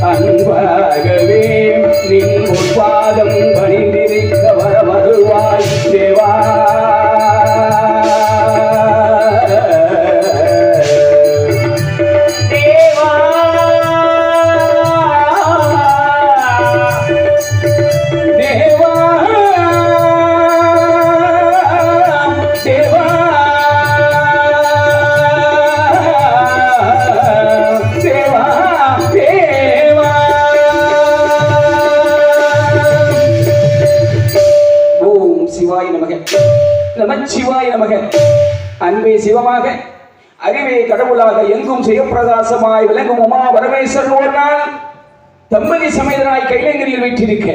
அன்பாகவே நின் பாதம் பணிந்திருக்க வர வருவாய் தேவா. நமச்சிவாய நமக. அன்பே சிவமாக, அறிவே கடவுளாக, எங்கும் சிவப்பிரகாசமாய் விளங்கும் உமா பரமேஸ்வரன் ஒரு நாள் தம்பதி சமேதனாய் கைலங்கிரியில் வீற்றிருக்க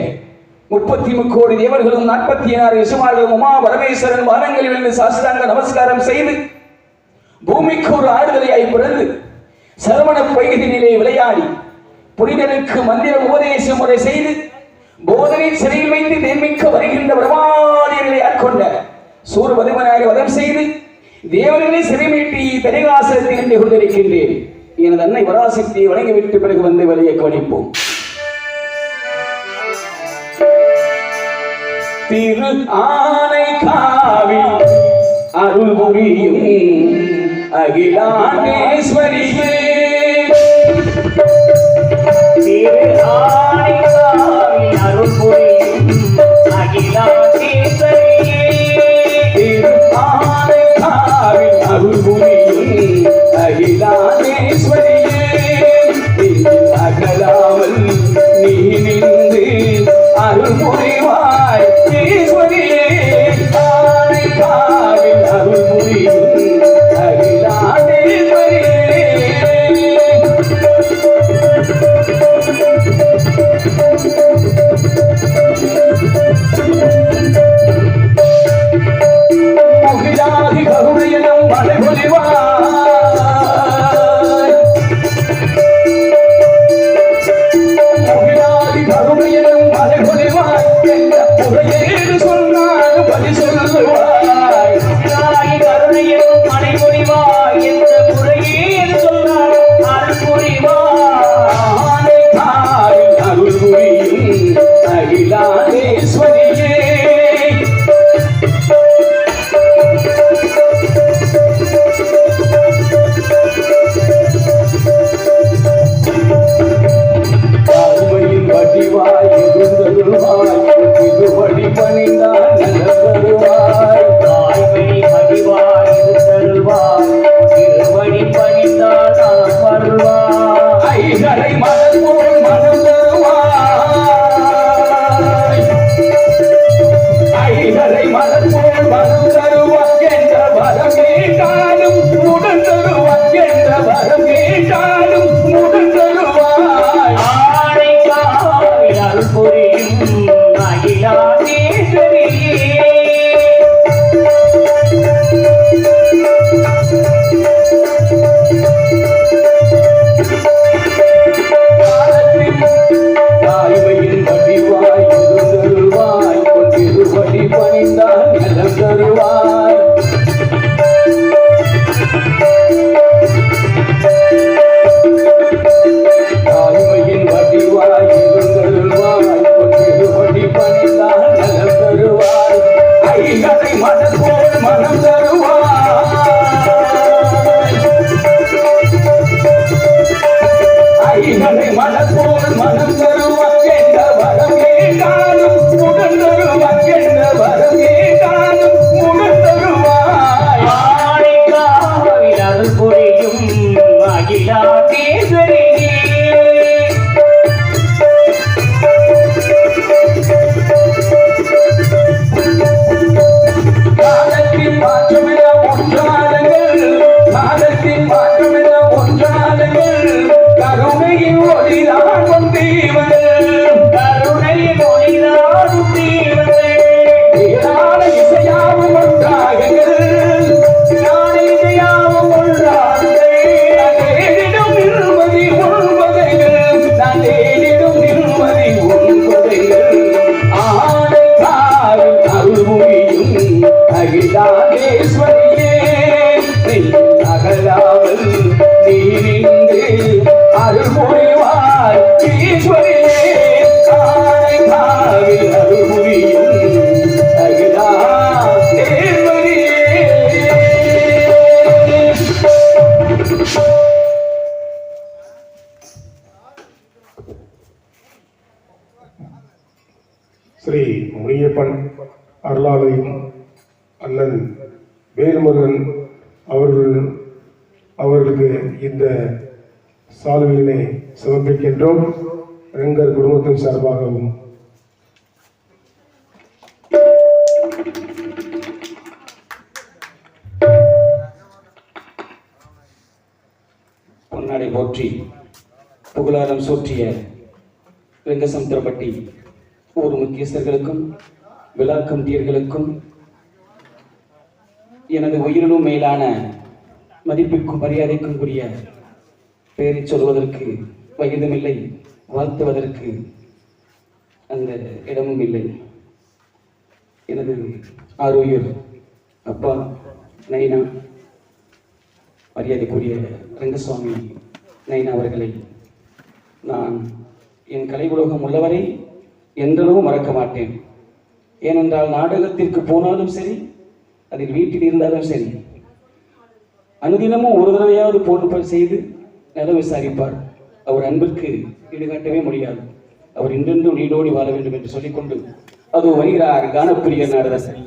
33 கோடி தேவர்களும் 46 யசுமார்களும் உமா பரமேஸ்வரன் வானங்களில் இருந்து சாஸ்திராங்க நமஸ்காரம் செய்து பூமிக்கு ஒரு ஆடுதலையாய் பிறந்து சரவண பொய்கையிலே விளையாடி புனிதனுக்கு மந்திர உபதேச முறை செய்து போதனை சிறையில் வைத்து தேர்மிக்க வருகின்ற பிரமாதிகளை ஆட்கொண்ட சூரபதுமனாரை வதம் செய்து தேவர்களை சிறைமீட்டி தனிகாசத்தில் நின்று கொண்டிருக்கின்றேன். எனது அன்னை பராசக்தியை வணங்கிவிட்டு பிறகு வந்து வெளியே கவனிப்போம். திரு ஆனைக்காவில் அருள் புரியும் அகிலாண்டேஸ்வரியே. திரு ஆனைக்காவில் அருள் புரியும் அகிலாண்டேஸ்வரியே. திரு ஆனைக்காவில் அருள் புரியும் அகிலாண்டேஸ்வரியே. அகலாமல் நீ நின்று அருள் புரிவாய் ஈஸ்வரியே. ஆனைக்காவில் அருள் புரியும் அகிலாண்டேஸ்வரியே. முகிலாதி கருணையனும் மலை பொழிவாய். முகிலாதி கருணையனும் மலை பொழிவாய். என்ற புறையேறு சொன்னாலும் பலி சொல்லுவாய். முகிலாதி கருணையனும் மலை பொழிவாய். என்ற புறையேறு சொன்னாலும் அருள் புரிவாய். ஆனைக்காவில் அருள் புரியும் அகிலாண்டேஸ்வரியே. வடிவாய் இருந்தருள்வாய் திருவடி பணிந்தால் நலந்தருவாய். தாய்மை வடிவாய் இருந்தருள்வாய் திருவடி பணிந்தால் நான் வருவாய். ஐகளை மனம் போல் மனம் தருவாய். ஐகளை மனம் போல் மனம் தருவாய். என்ற வரம் கேட்டாலும் உடன் தருவாய். என்ற வரம் கேட்டாலும் உடன் தருவாய். அருள் புரியும் அகிலாண்டேஸ்வரியே. தாய்மையின் வடிவாய் இருந்தருள்வாய். திருவடி பணிந்தால் நலம் தருவாய். தாய்மையின் வடிவாய் இருந்தருள்வாய். திருவடி பணிந்தால் நலம் தருவாய். ஐகளை மனம் போல் மனம் தருவாய். ஐகளை மனம் போல் மனம் தருவாய். என்ற வரம் கேட்டாலும் உடன் தருவாய். என்ற வரம் கேட்டாலும் உடன் தருவாய். ஆனைக்காவில் அருள் புரியும் அகிலாண்டேஸ்வரியே. காலத்தின் மாற்றமென ஒன்றாளுங்கள். காலத்தின் மாற்றமென ஒன்றாளுங்கள். கருணையின் ஒளிதான் தீவர்கள். கருணையின் ஒளிதான் தீவர்கள். ஞான இசையாவும் ஒன்றாகுங்கள். ஞான இசையாவும் ஒன்றாகுங்கள். தேடிடும் நிர்மதி உண்பதைகள். நான் தேடிடும் நிர்மதி உண்பதைகள். ஆனைக்காவில் அருள் புரியும் அகிலாண்டேஸ்வரியே. அகலாமல் நீ நின்று அருள் புரிவாய். ஸ்ரீ முனியப்பன் அருளாலயம் அண்ணன் வேல்முருகன் அவர்களுக்கு இந்த சால்வையினை சமர்ப்பிக்கின்றோம். எங்கள் குடும்பத்தின் சார்பாகவும் பொன்னாடை போற்றி புகழாரம் சூற்றிய ரெங்கசமுத்திரப்பட்டி ஊர் முக்கியஸ்தர்களுக்கும் விழா கமிட்டியர்களுக்கும் எனது உயிரினும் மேலான மதிப்புக்கும் மரியாதைக்கும் கூடிய பெயரை சொல்வதற்கு வயதும் இல்லை, வாழ்த்துவதற்கு அந்த இடமும் இல்லை. எனது ஆரோக்கியர் அப்பா நைனா, மரியாதைக்குரிய ரங்கசுவாமி நைனா அவர்களை நான் என் கலை உலகம் உள்ளவரை என்றளவும் மறக்க மாட்டேன். ஏனென்றால் நாடகத்திற்கு போனாலும் சரி, அதில் வீட்டில் இருந்தாலும் சரி, அனுதினமும் ஒரு தடவையாவது போன் செய்து நல விசாரிப்பார். அவர் அன்பிற்கு ஈடுகாட்டவே முடியாது. அவர் இன்றென்றும் நீடோடி வாழ வேண்டும் என்று சொல்லிக்கொண்டு அது வருகிறார் கானப்பிரிய நாரதர்.